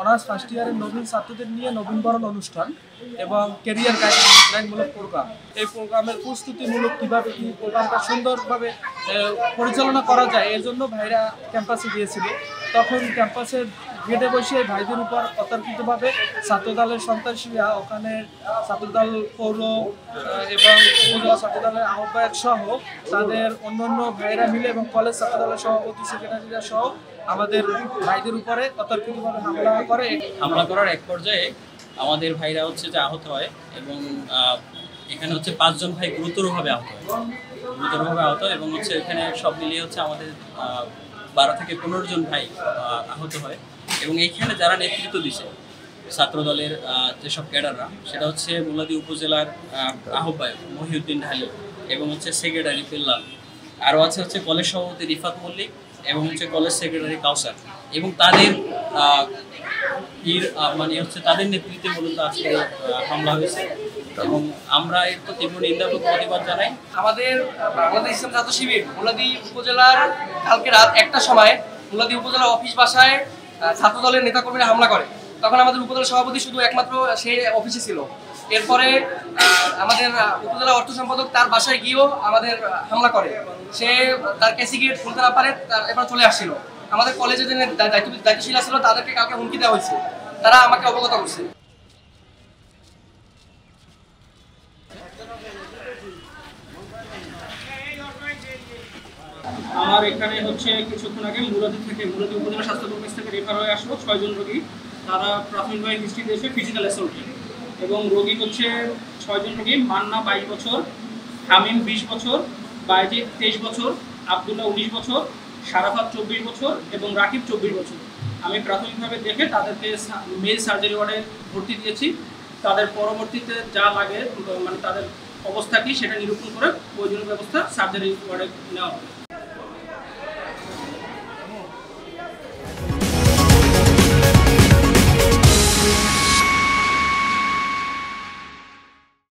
Honours first ইয়ারের নবীন ছাত্রদের নিয়ে নবীনবরণ অনুষ্ঠান এবং ক্যারিয়ার গাইডলাইনমূলক প্রোগ্রাম। এই প্রোগ্রামের প্রস্তুতিমূলক কীভাবে কি প্রোগ্রামটা সুন্দরভাবে পরিচালনা করা যায় এর জন্য ভাইরা ক্যাম্পাসে গিয়েছিল। তখন ক্যাম্পাসের গেটে বসে ভাইদের উপর অতর্কিতভাবে ছাত্রদলের সন্ত্রাসীরা ওখানে ছাত্রদল পৌর এবং উপজেলা ছাত্রদলের আহ্বায়ক সহ তাদের অন্যান্য ভাইরা মিলে এবং কলেজ ছাত্রদলের সভাপতি সেক্রেটারিরা সহ আমাদের ভাইদের উপরে অতর্কিতভাবে হামলা করার এক পর্যায়ে আমাদের ভাইরা হচ্ছে যে আহত হয় এবং এখানে হচ্ছে 5 জন ভাই গুরুতরভাবে আহত এবং হচ্ছে এখানে সব মিলিয়ে হচ্ছে আমাদের 12 থেকে 15 জন ভাই আহত হয়। এবং এইখানে যারা নেতৃত্ব দিছে ছাত্রদলের যেসব ক্যাডাররা, সেটা হচ্ছে মুলাদী উপজেলার আহ্বায়ক মহিউদ্দিন ঢালি এবং হচ্ছে সেক্রেটারি পিল্লাল, আরও আছে হচ্ছে কলেজ সভাপতি রিফাত মল্লিক এবং হচ্ছে কলেজ সেক্রেটারি কাউসার, এবং তাদের মানে হচ্ছে তাদের নেতৃত্বে মূলত আজকে হামলা হয়েছে এবং আমরা এর প্রতি তীব্র নিন্দা ও প্রতিবাদ জানাই। আমাদের বাংলাদেশ ইসলাম ছাত্র শিবির মুলাদী উপজেলার কালকে রাত 1টার সময় মুলাদী উপজেলা অফিস বাসায় ছাত্রদলের নেতাকর্মীরা হামলা করে। তখন আমাদের উপজেলা সভাপতি শুধু একমাত্র সে অফিসে ছিল। এরপরে আমাদের উপজেলা অর্থ সম্পাদক তার বাসায় গিয়েও আমাদের হামলা করে। সে তার ক্যাসি গেট খুলতে না পারে, এবার চলে আসছিল। আমাদের কলেজে যে দায়িত্বশীল ছিল তাদেরকে কাউকে হুমকি দেওয়া হয়েছে, তারা আমাকে অবগত করছে। আমার এখানে হচ্ছে কিছুক্ষণ আগে মুলাদী উপজেলা স্বাস্থ্য কমপ্লেক্স থেকে রেফার হয়ে আসলো 6 জন রোগী। তারা প্রাথমিকভাবে হিস্ট্রি দিয়েছে ফিজিক্যাল অ্যাসল্টে, এবং রোগী হচ্ছে 6 জন রোগী। মান্না 22 বছর, হামিম 20 বছর, বায়েজিদ 23 বছর, আবদুল্লাহ 19 বছর, শারাফাত 24 বছর এবং রাকিব 24 বছর। আমি প্রাথমিকভাবে দেখে তাদেরকে মেল সার্জারি ওয়ার্ডে ভর্তি দিয়েছি। তাদের পরবর্তীতে যা লাগে মানে তাদের অবস্থা কি সেটা নিরূপণ করে প্রয়োজনীয় ব্যবস্থা সার্জারি ওয়ার্ডে নেওয়া হবে।